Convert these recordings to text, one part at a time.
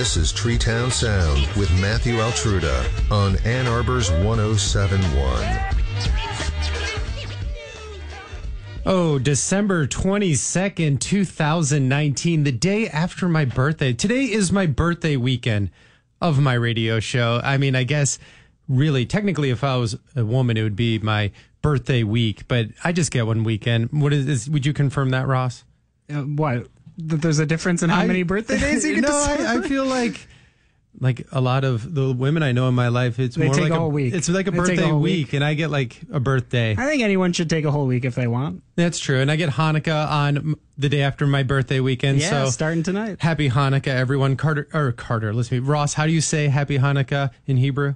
This is Treetown Sound with Matthew Altruda on Ann Arbor's 107.1. Oh, December 22nd, 2019, the day after my birthday. Today is my birthday weekend of my radio show. I mean, I guess really, technically, if I was a woman, it would be my birthday week, but I just get one weekend. What is this? Would you confirm that, Ross? What? That there's a difference in how many birthday days you get to celebrate? I feel like a lot of the women I know in my life, it's They more take like a whole week. It's like a They take a birthday whole week, week. and I get like a birthday. I think anyone should take a whole week if they want. That's true, and I get Hanukkah on the day after my birthday weekend. Yeah, so starting tonight. Happy Hanukkah, everyone. Carter, listen to me. Ross, how do you say Happy Hanukkah in Hebrew?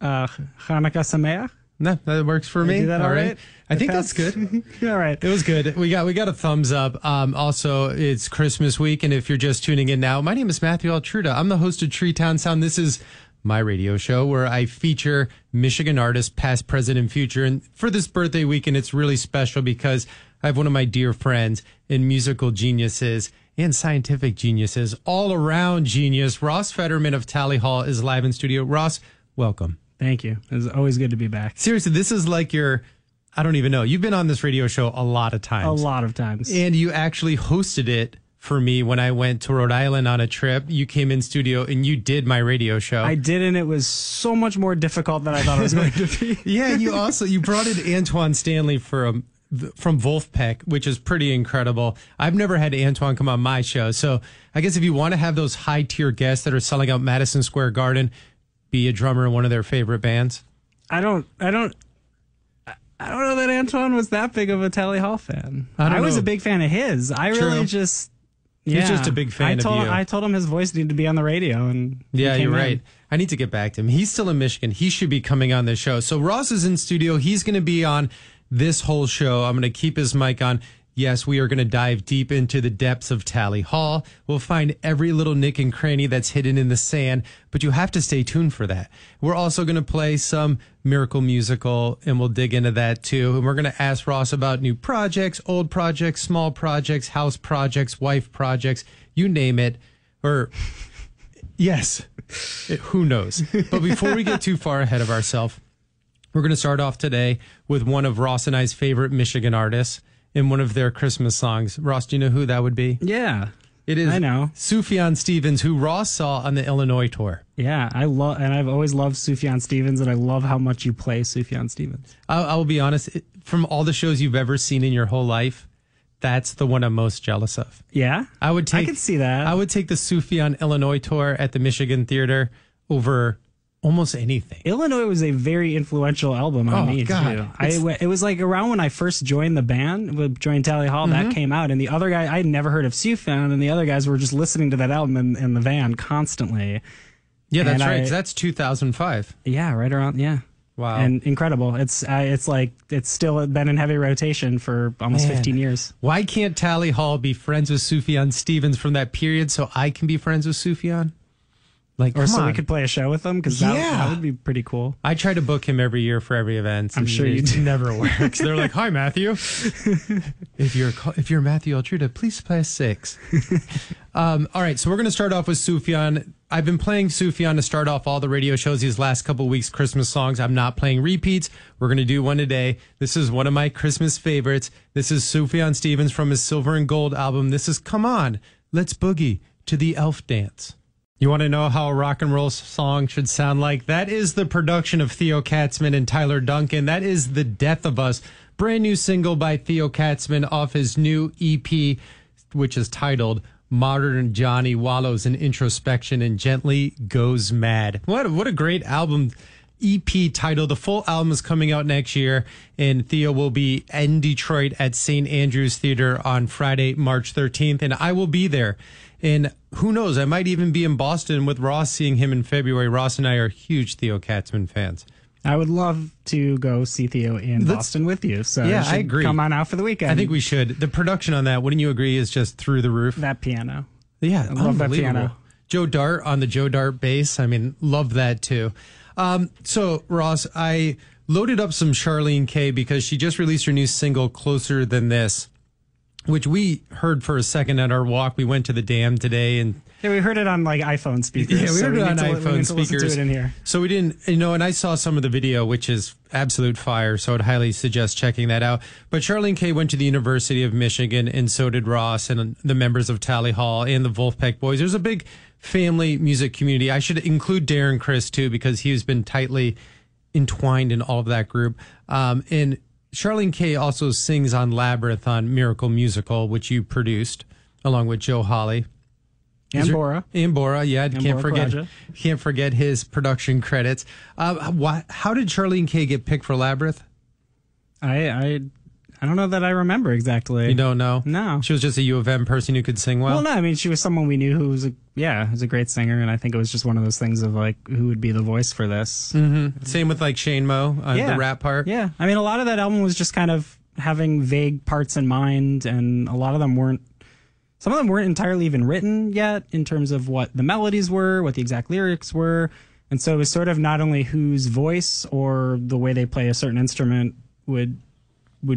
Hanukkah Sameach. No, that works for me. Do that all right? I think that's good. All right. It was good. We got a thumbs up. Also, it's Christmas week, and if you're just tuning in now, my name is Matthew Altruda. I'm the host of Treetown Sound. This is my radio show where I feature Michigan artists, past, present, and future. And for this birthday weekend, it's really special because I have one of my dear friends and musical geniuses and scientific geniuses, all around genius. Ross Federman of Tally Hall is live in studio. Ross, welcome. Thank you. It's always good to be back. Seriously, this is like I don't even know. You've been on this radio show a lot of times. A lot of times. And you actually hosted it for me when I went to Rhode Island on a trip. You came in studio and you did my radio show. I did, and it was so much more difficult than I thought it was going to be. Yeah, you brought in Antoine Stanley from Wolfpack, which is pretty incredible. I've never had Antoine come on my show. So I guess if you want to have those high tier guests that are selling out Madison Square Garden, be a drummer in one of their favorite bands. I don't know that Antoine was that big of a Tally Hall fan. I was a big fan of his. He's just a big fan of you. I told him his voice needed to be on the radio, and yeah, you're right. I need to get back to him. He's still in Michigan. He should be coming on this show. So Ross is in studio. He's going to be on this whole show. I'm going to keep his mic on. Yes, we are going to dive deep into the depths of Tally Hall. We'll find every little nick and cranny that's hidden in the sand, but you have to stay tuned for that. We're also going to play some Miracle Musical, and we'll dig into that too. And we're going to ask Ross about new projects, old projects, small projects, house projects, wife projects, you name it. Or, yes, who knows? But before we get too far ahead of ourselves, we're going to start off today with one of Ross and I's favorite Michigan artists in one of their Christmas songs. Ross, do you know who that would be? Yeah. It is. I know. Sufjan Stevens, who Ross saw on the Illinois tour. Yeah, I've always loved Sufjan Stevens, and I love how much you play Sufjan Stevens. I will be honest, from all the shows you've ever seen in your whole life, that's the one I'm most jealous of. Yeah? I can see that. I would take the Sufjan Illinois tour at the Michigan Theater over almost anything. Illinois was a very influential album on me, too. It was like around when I first joined the band, joined Tally Hall, that came out. And the other guy, I'd never heard of Sufjan, and the other guys were just listening to that album in the van constantly. Yeah, that's right. That's 2005. Yeah, right around, yeah. Wow. And incredible. It's still been in heavy rotation for almost 15 years. Why can't Tally Hall be friends with Sufjan Stevens from that period so I can be friends with Sufjan? We could play a show with them, because that would be pretty cool. I try to book him every year for every event. I'm sure you do. Never works. They're like, "Hi, Matthew. If you're Matthew Altruda, please press 6." All right, so we're going to start off with Sufjan. I've been playing Sufjan to start off all the radio shows these last couple of weeks, Christmas songs. I'm not playing repeats. We're going to do one today. This is one of my Christmas favorites. This is Sufjan Stevens from his Silver and Gold album. This is Come On, Let's Boogie to the Elf Dance. You want to know how a rock and roll song should sound like? That is the production of Theo Katzman and Tyler Duncan. That is The Death of Us, brand new single by Theo Katzman off his new EP, which is titled Modern Johnny Wallows in Introspection and Gently Goes Mad. What a great album, EP title. The full album is coming out next year, and Theo will be in Detroit at St. Andrew's Theater on Friday, March 13th, and I will be there. And who knows, I might even be in Boston with Ross, seeing him in February. Ross and I are huge Theo Katzman fans. I would love to go see Theo in Boston with you. So yeah, I agree. Come on out for the weekend. I think we should. The production on that, wouldn't you agree, is just through the roof? That piano. Yeah, I love that piano. Joe Dart on the Joe Dart bass. I mean, love that too. So, Ross, I loaded up some Charlene K because she just released her new single, Closer Than This, which we heard for a second at our walk. We went to the dam today, and Yeah, we heard it on like iPhone speakers. Yeah, we heard it on iPhone we need to speakers. listen to it in here. So we didn't, and I saw some of the video, which is absolute fire. So I'd highly suggest checking that out. But Charlene Kay went to the University of Michigan, and so did Ross and the members of Tally Hall and the Wolfpack Boys. There's a big family music community. I should include Darren Criss too, because he's been tightly entwined in all of that group. And Charlene Kay also sings on Labyrinth on Miracle Musical, which you produced along with Joe Hawley. And Bora. And Bora, yeah. And Can't forget his production credits. How did Charlene Kay get picked for Labyrinth? I don't know that I remember exactly. You don't know? No. She was just a U of M person who could sing well? Well, no, I mean, she was someone we knew who was a great singer, and I think it was just one of those things of like, who would be the voice for this? Mm-hmm. Same with like Shane Moe, the rap part. Yeah. I mean, a lot of that album was just kind of having vague parts in mind, and a lot of them weren't, some of them weren't entirely even written yet in terms of what the melodies were, what the exact lyrics were. And so it was sort of not only whose voice or the way they play a certain instrument would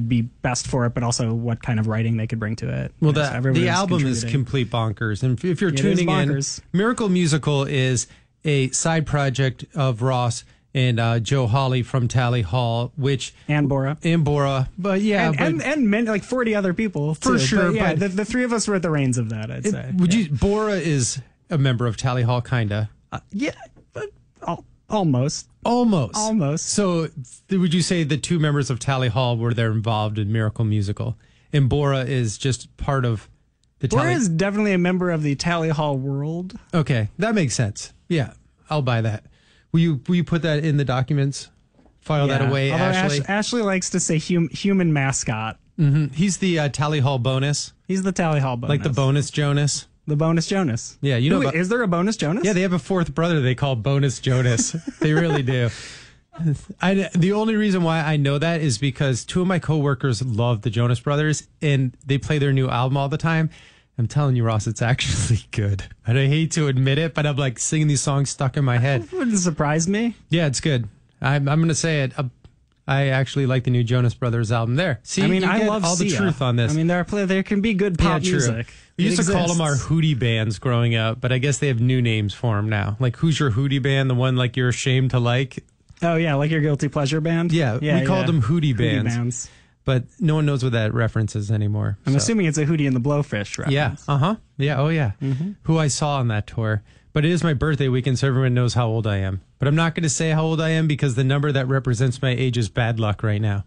be best for it, but also what kind of writing they could bring to it. Well, the album is complete bonkers. And if you're tuning in, Miracle Musical is a side project of Ross and Joe Hawley from Tally Hall, which and Bora, but yeah, and many, like 40 other people too. For sure. But yeah, the three of us were at the reins of that. I'd say. Bora is a member of Tally Hall, kinda. Yeah, but almost. So, would you say the two members of Tally Hall were there involved in Miracle Musical, and Bora is just part of the? Bora is definitely a member of the Tally Hall world. Okay, that makes sense. Yeah, I'll buy that. Will you put that in the documents? File that away, Ashley. Ashley likes to say human mascot. Mm-hmm. He's the Tally Hall bonus. He's the Tally Hall bonus. Like the bonus Jonas. The bonus Jonas. Yeah, you know. Is there a bonus Jonas? Yeah, they have a fourth brother they call Bonus Jonas. They really do. The only reason why I know that is because two of my coworkers love the Jonas Brothers, and they play their new album all the time. I'm telling you, Ross, it's actually good. And I hate to admit it, but I'm like singing these songs stuck in my head. It wouldn't surprise me. Yeah, it's good. I'm going to say it. I actually like the new Jonas Brothers album there. See, I mean, I love all the Sia. truth on this. I mean, there can be good pop music. We used to call them our hootie bands growing up, but I guess they have new names for them now. Like, who's your hootie band? The one like you're ashamed to like? Oh, yeah, like your guilty pleasure band? Yeah, we called them hootie bands. But no one knows what that reference is anymore. I'm assuming it's a Hootie and the Blowfish reference. Yeah, Yeah, oh yeah. Mm-hmm. Who I saw on that tour. But it is my birthday weekend, so everyone knows how old I am. But I'm not going to say how old I am because the number that represents my age is bad luck right now.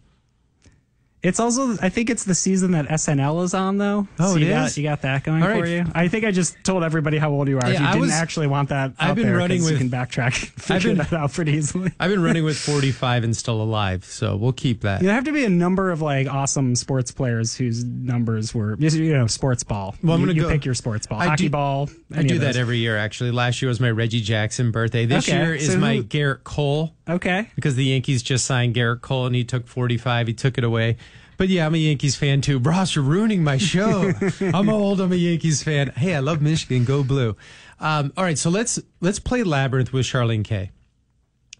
It's also, I think it's the season that SNL is on, though. Oh, so it is? You got that going for you. I think I just told everybody how old you are. Yeah, if you didn't actually want that out there, you can backtrack, figure that out pretty easily. I've been running with 45 and still alive, so we'll keep that. There have to be a number of like awesome sports players whose numbers were, sports ball. Well, you pick your sports ball. Hockey ball. I do that every year, actually. Last year was my Reggie Jackson birthday. This year is my Garrett Cole. Okay. Because the Yankees just signed Garrett Cole, and he took 45. He took it away. But yeah, I'm a Yankees fan too. Ross, you're ruining my show. I'm old. I'm a Yankees fan. Hey, I love Michigan. Go blue. All right, so let's play Labyrinth with Charlene Kay.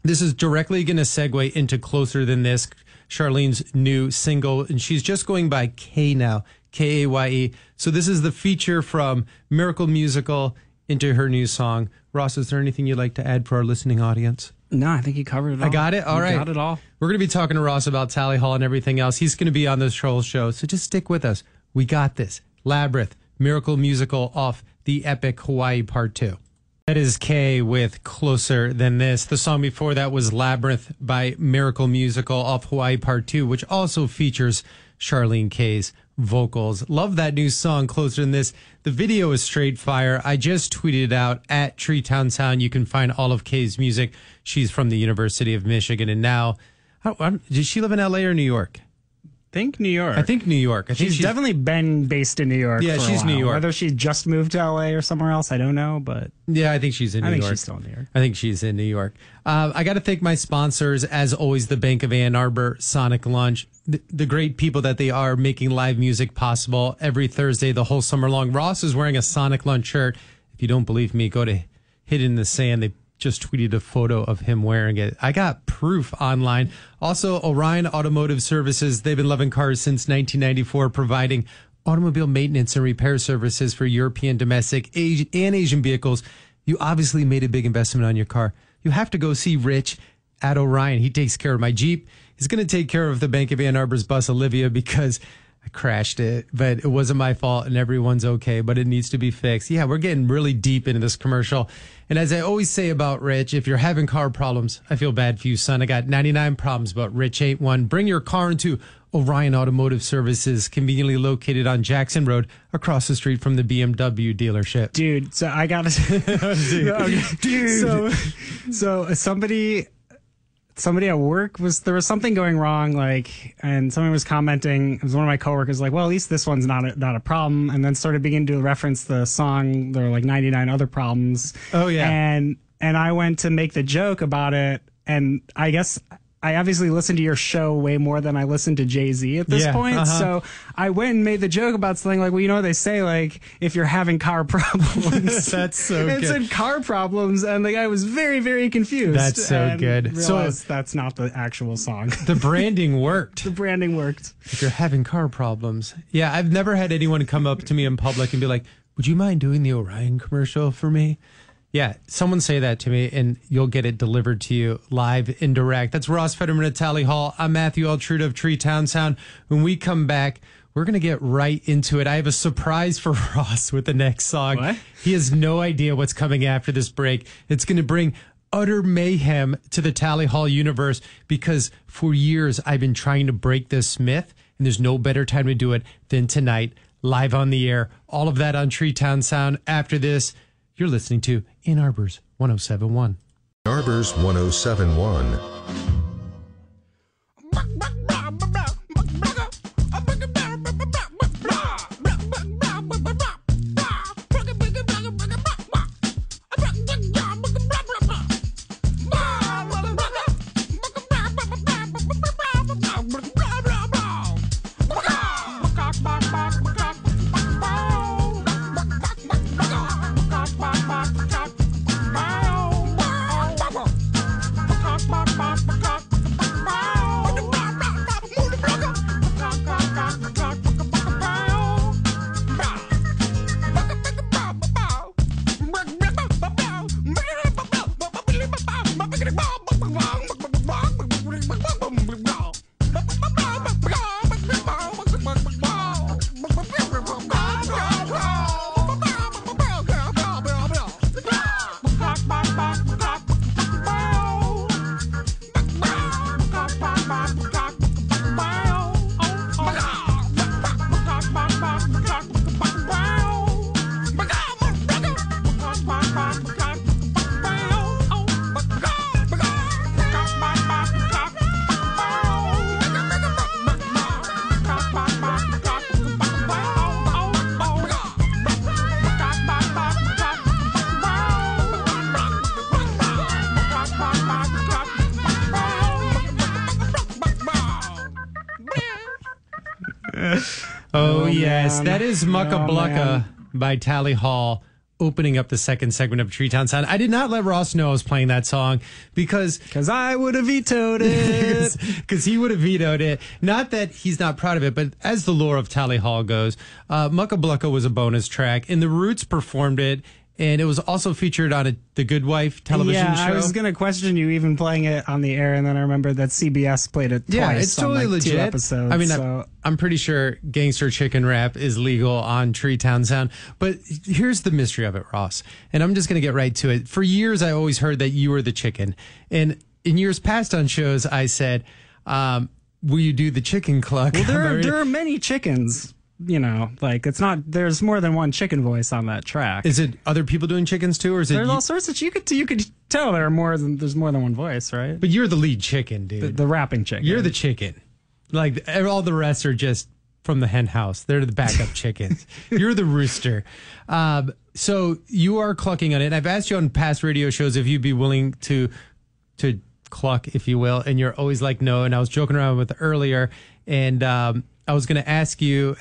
This is directly going to segue into Closer Than This, Charlene's new single, and she's just going by Kay now, Kaye. So this is the feature from Miracle Musical into her new song. Ross, is there anything you'd like to add for our listening audience? No, I think you covered it all. I got it? All right. Got it all. We're going to be talking to Ross about Tally Hall and everything else. He's going to be on this whole show, so just stick with us. We got this. Labyrinth, Miracle Musical off the epic Hawaii Part 2. That is Kay with Closer Than This. The song before that was Labyrinth by Miracle Musical off Hawaii Part 2, which also features Charlene Kay's vocals. Love that new song, Closer Than This. The video is straight fire. I just tweeted it out at Treetown Sound. You can find all of Kay's music. She's from the University of Michigan. And now, did she live in LA or New York? I think New York. I think New York. I think she's definitely been based in New York. Yeah, for she's a while. New York. Whether she just moved to LA or somewhere else, I don't know. But yeah, I think she's in New York. I think she's still in New York. I think she's in New York. I got to thank my sponsors, as always, the Bank of Ann Arbor, Sonic Lunch, the great people that they are making live music possible every Thursday, the whole summer long. Ross is wearing a Sonic Lunch shirt. If you don't believe me, go to Hit in the Sand. They just tweeted a photo of him wearing it. I got proof online. Also, Orion Automotive Services. They've been loving cars since 1994, providing automobile maintenance and repair services for European, domestic, and Asian vehicles, you obviously made a big investment on your car. You have to go see Rich at Orion. He takes care of my Jeep. He's going to take care of the Bank of Ann Arbor's bus, Olivia, because I crashed it, but it wasn't my fault and everyone's okay, but it needs to be fixed. Yeah, we're getting really deep into this commercial. And as I always say about Rich, if you're having car problems, I feel bad for you, son. I got 99 problems, but Rich ain't one. Bring your car into Orion Automotive Services, conveniently located on Jackson Road, across the street from the BMW dealership. Dude, so I got to... Dude. So somebody at work there was something going wrong, and someone was commenting. It was one of my coworkers, like, well, at least this one's not a problem, and then started beginning to reference the song. There were like 99 other problems. Oh yeah. And I went to make the joke about it, and I guess I obviously listened to your show way more than I listened to Jay-Z at this point. Uh-huh. So I went and made the joke about something like, well, you know what they say, like, if you're having car problems. That's so good. It said car problems, and the guy was very, very confused. That's so good. So that's not the actual song. The branding worked. The branding worked. If you're having car problems. Yeah, I've never had anyone come up to me in public and be like, would you mind doing the Orion commercial for me? Yeah, someone say that to me, and you'll get it delivered to you live and direct. That's Ross Federman at Tally Hall. I'm Matthew Altruda of Treetown Sound. When we come back, we're going to get right into it. I have a surprise for Ross with the next song. What? He has no idea what's coming after this break. It's going to bring utter mayhem to the Tally Hall universe, because for years I've been trying to break this myth, and there's no better time to do it than tonight, live on the air. All of that on Treetown Sound after this. You're listening to Ann Arbor's 107.1. Ann Arbor's 107.1. Oh, yes. Man. That is Mucka Blucka Man. by Tally Hall, opening up the second segment of Treetown Sound. I did not let Ross know I was playing that song because I would have vetoed it. Because he would have vetoed it. Not that he's not proud of it, but as the lore of Tally Hall goes, Mucka Blucka was a bonus track, and the Roots performed it. And it was also featured on The Good Wife television show. I was going to question you even playing it on the air, and then I remembered that CBS played it twice. Yeah, it's totally on legit. 2 episodes. I mean, I'm pretty sure Gangster Chicken Rap is legal on Treetown Sound. But here's the mystery of it, Ross. And I'm just going to get right to it. For years, I always heard that you were the chicken. And in years past on shows, I said, will you do the chicken cluck? Well, there are many chickens. You know, like there's more than one chicken voice on that track. Is it other people doing chickens too, or is it? There's all sorts of, you could tell there's more than one voice, right? But you're the lead chicken, dude. The rapping chicken. You're the chicken. Like all the rest are just from the hen house. They're the backup chickens. You're the rooster. So you are clucking on it. And I've asked you on past radio shows if you'd be willing to cluck, if you will, and you're always like no. And I was joking around with earlier, and I was going to ask you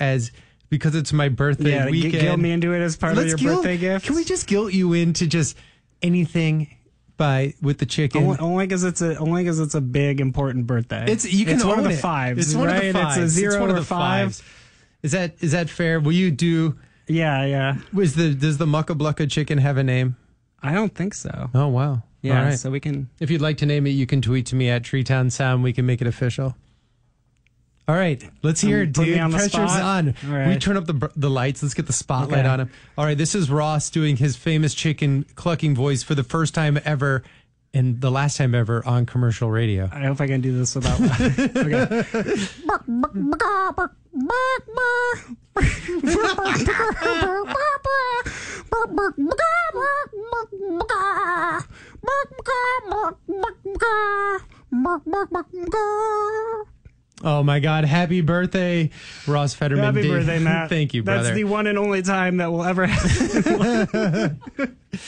because it's my birthday weekend. Guilt me into it as part of your birthday gift. Can we just guilt you into just anything with the chicken? Only because it's a big important birthday. You can it's own one of the it. fives. It's one right? of the fives. It's a 0 one of or the 5. Is that fair? Will you do? Yeah. Does the Mucka Blucka chicken have a name? I don't think so. Oh wow. Yeah. All right. So we can. If you'd like to name it, you can tweet to me at Treetown Sound. We can make it official. All right, let's hear it, Put me dude. on the Pressure's spot. on. All right. We turn up the lights. Let's get the spotlight Okay. on him. All right, this is Ross doing his famous chicken clucking voice for the first time ever and the last time ever on commercial radio. I hope I can do this without. Okay. Oh my God! Happy birthday, Ross Federman. Happy birthday, Matt. Thank you, brother. That's the one and only time that will ever happen.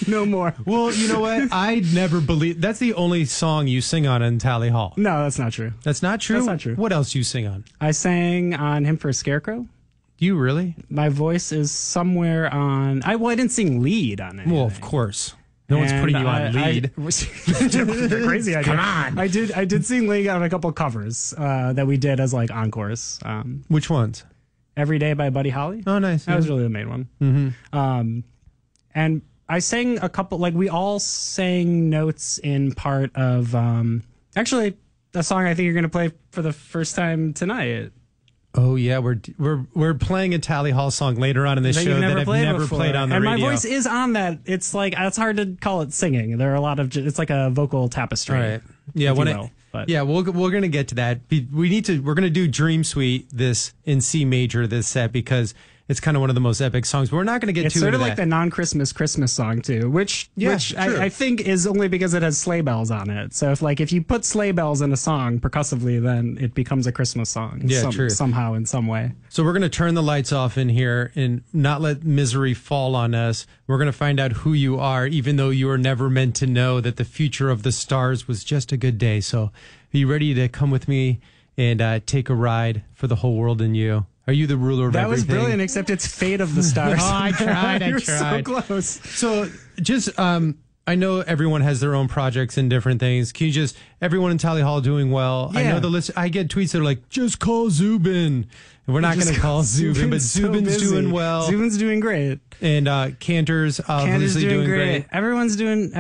No more. Well, you know what? I never believed that's the only song you sing on in Tally Hall. No, that's not true. That's not true. That's not true. What else you sing on? I sang on Him for a Scarecrow. Do you really? My voice is somewhere on. I didn't sing lead on it. Well, of course. No one's putting you on lead. You're crazy idea. Come on. I did sing lead on a couple covers that we did as like encores. Which ones? Every Day by Buddy Holly. Oh, nice. That was really the main one. Mm-hmm. And I sang a couple, like we all sang notes in part of, actually a song I think you're going to play for the first time tonight. Oh yeah, we're playing a Tally Hall song later on in this That show you've that never I've played never before. played on the and radio. my voice is on that. It's like, it's hard to call it singing. There are a lot of, it's like a vocal tapestry. All right. Yeah, if you will, but. Yeah, we're gonna get to that. We're gonna do Dream Suite this in C major this set because it's kind of one of the most epic songs. But we're not gonna get It's too sort into of like that. the non-Christmas Christmas song too, which Yeah, which true. I think is only because it has sleigh bells on it. So if you put sleigh bells in a song percussively, then it becomes a Christmas song. Yeah, true. Somehow in some way. So we're gonna turn the lights off in here and not let misery fall on us. We're gonna find out who you are, even though you were never meant to know that the future of the stars was just a good day. So are you ready to come with me and take a ride for the whole world and you? Are you the ruler of That everything? was brilliant, except it's Fate of the Stars. Oh, I tried. You were so close. So just, I know everyone has their own projects and different things. Can you just, everyone in Tally Hall doing well? I Yeah. know the list. I get tweets that are like, just call Zubin. And we're not going to call Zubin, but Zubin's doing well. Zubin's doing great. And Cantor's Candace's obviously doing great. Everyone's doing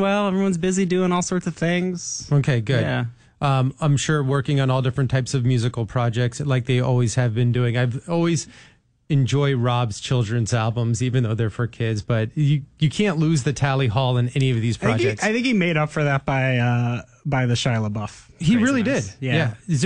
well. Everyone's busy doing all sorts of things. Okay, good. Yeah. I'm sure working on all different types of musical projects like they always have been doing. I've always enjoy Rob's children's albums, even though they're for kids, but you can't lose the Tally Hall in any of these projects. I think he made up for that by the Shia LaBeouf. He really did. Craziness. Yeah. Is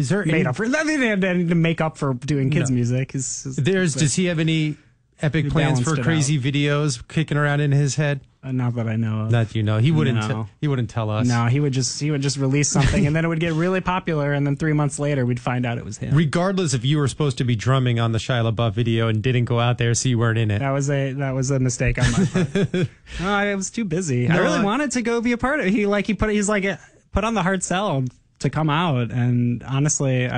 there Made any, up for nothing to make up for doing kids music. does he have any epic He plans balanced for it crazy videos kicking around in his head? Not that I know of. Not he wouldn't No. he wouldn't tell us. No, he would just release something and then it would get really popular and then 3 months later we'd find out it was him. Regardless if you were supposed to be drumming on the Shia LaBeouf video and didn't go out there so you weren't in it. That was a mistake on my part. No, I was too busy. I No, really wanted to go be a part of it. He put on the hard sell to come out, and honestly,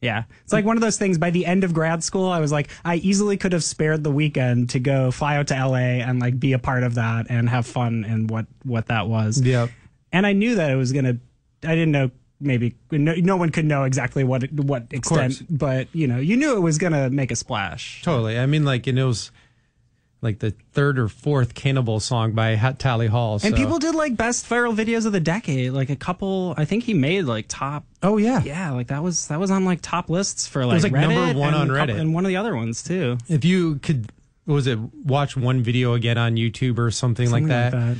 it's like one of those things. By the end of grad school, I was like, I easily could have spared the weekend to go fly out to LA and like be a part of that and have fun and what that was. Yeah. And I knew that it was gonna. I didn't know. Maybe no one could know exactly what extent, but you knew it was gonna make a splash. Totally. I mean, like, it was like the third or fourth Cannibal song by Tally Hall. And people did like best viral videos of the decade. Like a couple, I think he made like top. Oh yeah, Yeah, like that was on like top lists for like was like Reddit number one and on Reddit. and one of the other ones too. if you could, what was it, watch one video again on YouTube or something like that.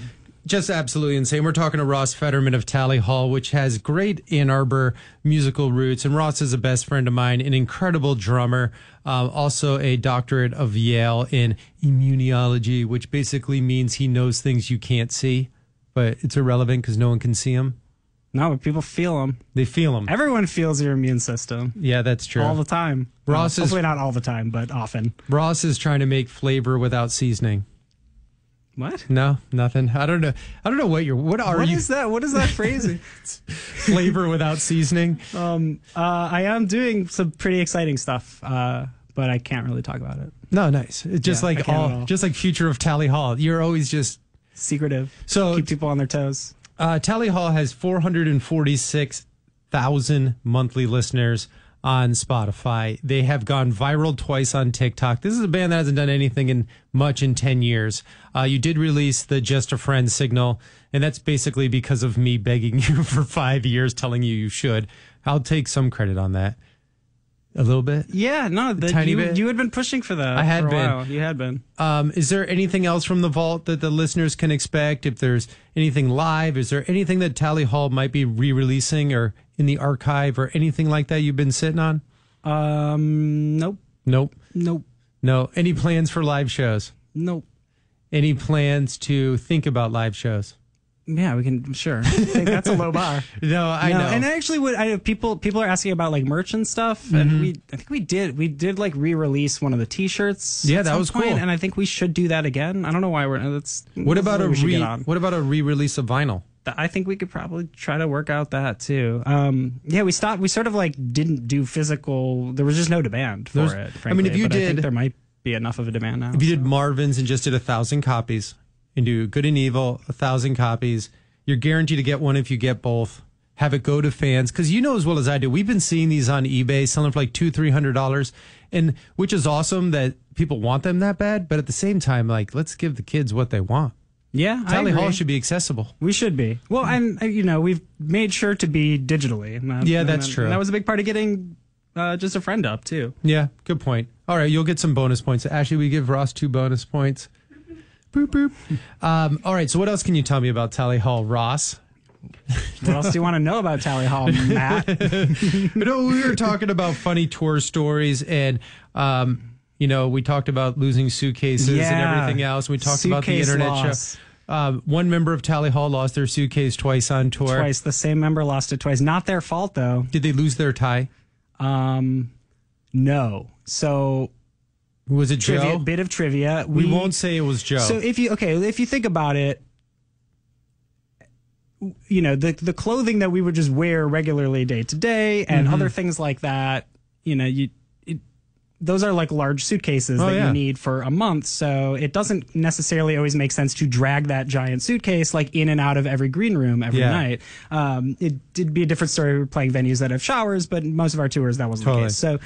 Just absolutely insane. We're talking to Ross Federman of Tally Hall, which has great Ann Arbor musical roots. And Ross is a best friend of mine, an incredible drummer, also a doctorate of Yale in immunology, which basically means he knows things you can't see, but it's irrelevant because no one can see them. No, but people feel them. They feel them. Everyone feels your immune system Yeah, that's true. all the time. Ross is- hopefully not all the time, but often. Ross is trying to make flavor without seasoning. What? No, nothing. I don't know what you? What is that? What is that phrasing? Flavor without seasoning. I am doing some pretty exciting stuff, but I can't really talk about it. No, nice. It's just Yeah, I like can't at all. just like future of Tally Hall. You're always just Secretive. So- keep people on their toes. Tally Hall has 446,000 monthly listeners on Spotify. They have gone viral twice on TikTok. This is a band that hasn't done anything in 10 years. You did release the Just a Friend single, and that's basically because of me begging you for 5 years, telling you should. I'll take some credit on that. A little bit? Yeah, no, tiny bit. You had been pushing for that. I had for a been. while. You had been. Is there anything else from the vault that the listeners can expect? If there's anything live, is there anything that Tally Hall might be re-releasing or in the archive or anything like that you've been sitting on? Nope. Nope. Nope. No. Any plans for live shows? Nope. Any plans to think about live shows? Yeah, we can. Sure. I think that's a low bar. No, I know. And actually, people are asking about like merch and stuff, and I think we did like re-release one of the T-shirts. Yeah, that was cool. And I think we should do that again. I don't know why What about a re-release of vinyl? I think we could probably try to work out that too. Yeah, we stopped. We sort of like didn't do physical. There was just no demand for it. Frankly. I mean, if you did, I think there might be enough of a demand now. If you did Marvin's and just did 1,000 copies. And do Good and Evil, 1,000 copies. You're guaranteed to get one if you get both. Have it go to fans. Because you know as well as I do, we've been seeing these on eBay selling for like $200-$300. And which is awesome that people want them that bad. But at the same time, like, let's give the kids what they want. Yeah, Tally Hall should be accessible. We should be. Well, and, we've made sure to be digitally. That's true. And that was a big part of getting Just a Friend up, too. Yeah, good point. All right, you'll get some bonus points. Actually, we give Ross 2 bonus points. Boop, boop. All right, so what else can you tell me about Tally Hall, Ross? What else do you want to know about Tally Hall, Matt? We were talking about funny tour stories, and we talked about losing suitcases and everything else. We talked about the internet loss. Show. One member of Tally Hall lost their suitcase twice on tour. Twice. The same member lost it twice. Not their fault, though. Did they lose their tie? No. So... Was it Joe? Bit of trivia. We won't say it was Joe. So if you think about it, the clothing that we would just wear regularly day to day and other things like that, those are like large suitcases you need for a month. So it doesn't necessarily always make sense to drag that giant suitcase like in and out of every green room every night. It did be a different story. We were playing venues that have showers, but most of our tours, that wasn't the case. So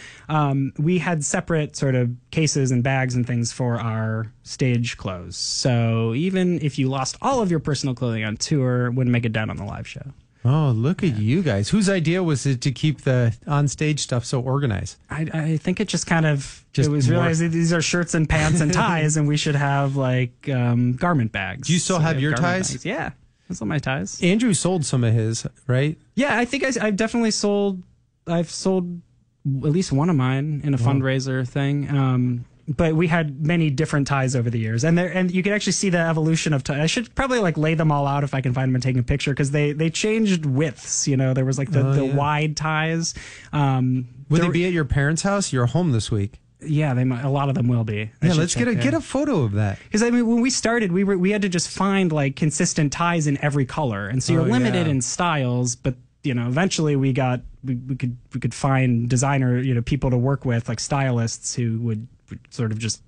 we had separate sort of cases and bags and things for our stage clothes. So even if you lost all of your personal clothing on tour, it wouldn't make it down on the live show. Oh, look at you guys. Whose idea was it to keep the on-stage stuff so organized? I think it just kind of... it was realized that these are shirts and pants and ties, and we should have, like, garment bags. Do you still have your ties? Bags. Yeah. Those are my ties. Andrew sold some of his, right? Yeah, I think I've definitely sold... I've sold at least one of mine in a fundraiser thing. But we had many different ties over the years, and you can actually see the evolution of ties. I should probably like lay them all out if I can find them and take a picture, because they changed widths. There was like the wide ties. Would they be at your parents' house? You're home this week. Yeah, they might. A lot of them will be. Let's get a photo of that. Because when we started, we had to just find like consistent ties in every color, and so you're limited in styles, but. Eventually we could find designer, people to work with, like stylists who would sort of just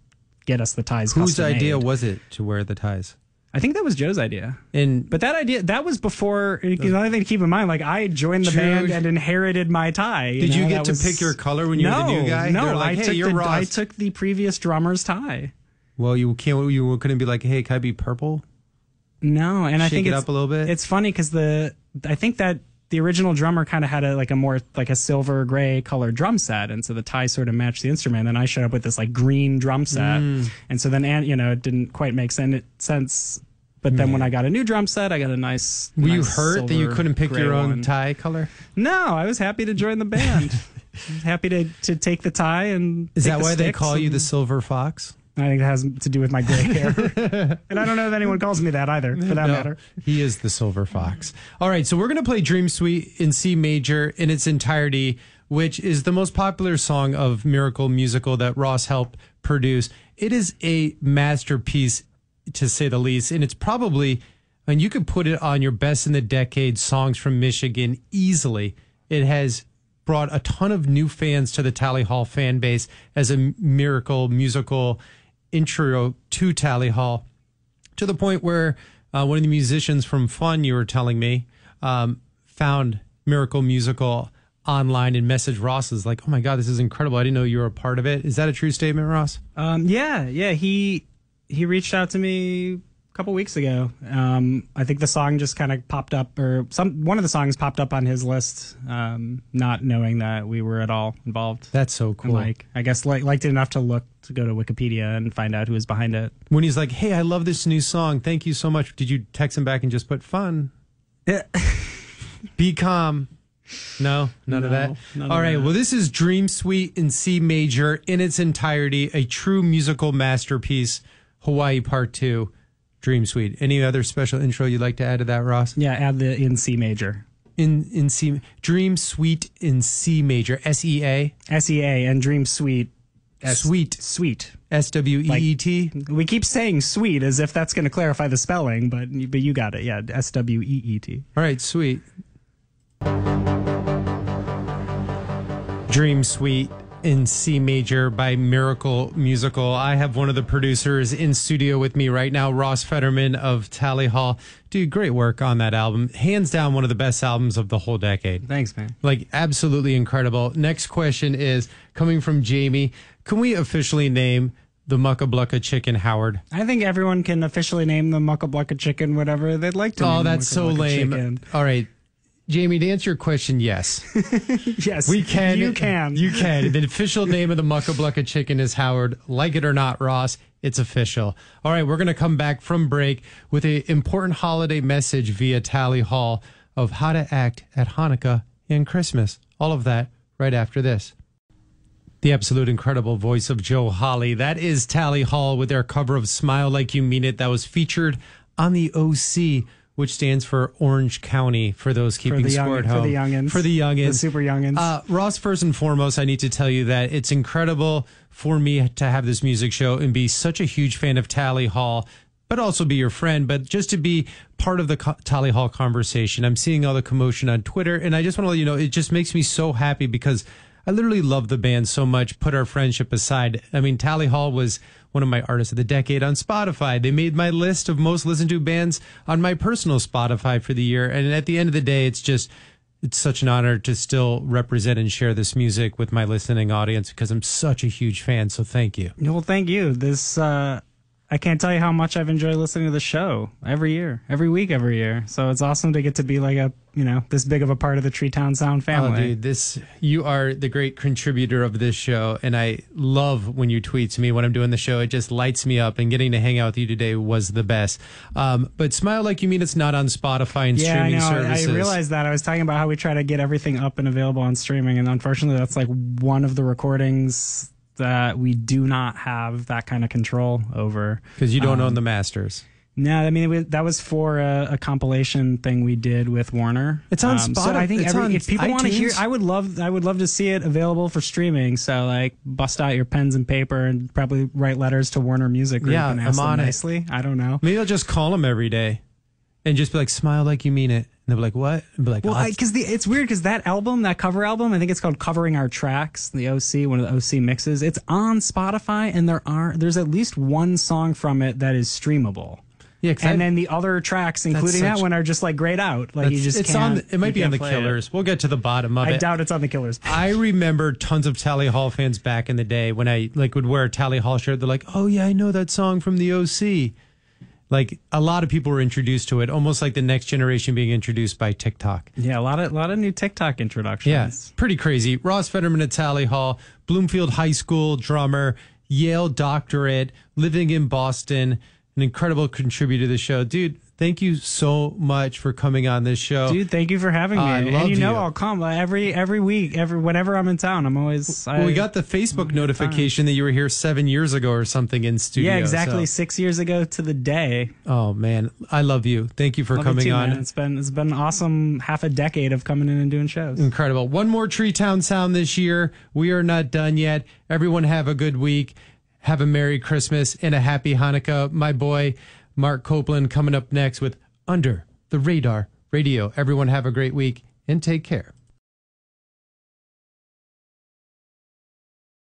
get us the ties. Whose idea was it to wear the ties? I think that was Joe's idea. But that was before. Another thing to keep in mind, like I joined the band and inherited my tie. Did you get to pick your color when you were the new guy? No, like, I took the previous drummer's tie. Well, you couldn't be like, hey, can I be purple? No, and I think it up a little bit. It's funny because I think that. The original drummer kind of had a more like a silver gray colored drum set, and so the tie sort of matched the instrument. And I showed up with this like green drum set, and so then it didn't quite make sense. But then when I got a new drum set, I got a nice. Were you hurt that you couldn't pick your own tie color? No, I was happy to join the band. I was happy to take the tie and. Is that why they call you the Silver Fox? I think it has to do with my gray hair. And I don't know if anyone calls me that either, for that matter. He is the Silver Fox. All right, so we're going to play Dream Suite in C major in its entirety, which is the most popular song of Miracle Musical that Ross helped produce. It is a masterpiece, to say the least, and it's probably, and you could put it on your best in the decade songs from Michigan easily. It has brought a ton of new fans to the Tally Hall fan base as a Miracle Musical intro to Tally Hall, to the point where one of the musicians from Fun, you were telling me, found Miracle Musical online and messaged Ross is like, oh my God, this is incredible. I didn't know you were a part of it. Is that a true statement, Ross? Yeah. He reached out to me a couple weeks ago. I think the song just kind of popped up, or one of the songs popped up on his list, not knowing that we were at all involved. That's so cool. And I guess liked it enough to go to Wikipedia and find out who was behind it. When he's like, hey, I love this new song. Thank you so much. Did you text him back and just put fun? Yeah. Be calm. No, none of that. All right. Well, this is Dream Suite in C major in its entirety, a true musical masterpiece. Hawaii Part 2, Dream Suite. Any other special intro you'd like to add to that, Ross? Yeah, add the in C major. In C, Dream Suite in C major, SEA. SEA and Dream Suite. Sweet. SWEET. We keep saying sweet as if that's going to clarify the spelling, but you got it. Yeah, SWEET. All right, sweet. Dream Suite in C major by Miracle Musical. I have one of the producers in studio with me right now, Ross Federman of Tally Hall. Dude, great work on that album. Hands down, one of the best albums of the whole decade. Thanks, man. Like, absolutely incredible. Next question is coming from Jamie. Can we officially name the Mucka Blucka chicken Howard? I think everyone can officially name the Mucka Blucka chicken whatever they'd like to name. Oh, that's so lame. Chicken. All right. Jamie, to answer your question, yes. Yes, we can. You can. You can. The official name of the Mucka Blucka chicken is Howard. Like it or not, Ross, it's official. All right, we're going to come back from break with an important holiday message via Tally Hall of how to act at Hanukkah and Christmas. All of that right after this. The absolute incredible voice of Joe Holly. That is Tally Hall with their cover of Smile Like You Mean It that was featured on the OC, which stands for Orange County, for those keeping score at home. For the youngins. For the youngins. The super youngins. Ross, first and foremost, I need to tell you that it's incredible for me to have this music show and be such a huge fan of Tally Hall, but also be your friend, but just to be part of the Tally Hall conversation. I'm seeing all the commotion on Twitter, and I just want to let you know, it just makes me so happy because I literally love the band so much, put our friendship aside. I mean, Tally Hall was one of my artists of the decade on Spotify. They made my list of most listened to bands on my personal Spotify for the year. And at the end of the day, it's such an honor to still represent and share this music with my listening audience because I'm such a huge fan. So thank you. Well, thank you. I can't tell you how much I've enjoyed listening to the show every year, every week, every year. So it's awesome to get to be like this big of a part of the Treetown Sound family. Oh, dude, you are the great contributor of this show. And I love when you tweet to me when I'm doing the show. It just lights me up, and getting to hang out with you today was the best. But Smile Like You Mean It's not on Spotify and streaming services. I realized that. I was talking about how we try to get everything up and available on streaming. And unfortunately, that's like one of the recordings that we do not have that kind of control over. Because you don't own the masters. No, I mean, that was for a compilation thing we did with Warner. It's on Spotify. So I think if people want to hear, iTunes. I would love to see it available for streaming. So like, bust out your pens and paper and probably write letters to Warner Music Group and ask them nicely. I don't know. Maybe I'll just call them every day and just be like, smile like you mean it. And they'll be like, what? And be like, well, because it's weird because that cover album, I think it's called Covering Our Tracks, the OC, one of the OC mixes. It's on Spotify, and there's at least one song from it that is streamable. Yeah, and then the other tracks, including that one, are just like grayed out. Like you just can't. It might be on the Killers. We'll get to the bottom of it. I doubt it's on the Killers. I remember tons of Tally Hall fans back in the day when I would wear a Tally Hall shirt. They're like, "Oh yeah, I know that song from the OC." Like a lot of people were introduced to it, almost like the next generation being introduced by TikTok. Yeah, a lot of new TikTok introductions. Yeah, pretty crazy. Ross Federman at Tally Hall, Bloomfield High School drummer, Yale doctorate, living in Boston, an incredible contributor to the show. Dude, thank you so much for coming on this show. Dude, thank you for having me. And I'll come every week, whenever I'm in town. I'm always. We got the Facebook notification that you were here 7 years ago or something in studio. Yeah, exactly 6 years ago to the day. Oh man, I love you. Thank you for coming on. Man. It's been awesome half a decade of coming in and doing shows. Incredible. One more Treetown Sound this year. We are not done yet. Everyone have a good week. Have a Merry Christmas and a Happy Hanukkah. My boy, Mark Copeland, coming up next with Under the Radar Radio. Everyone have a great week and take care.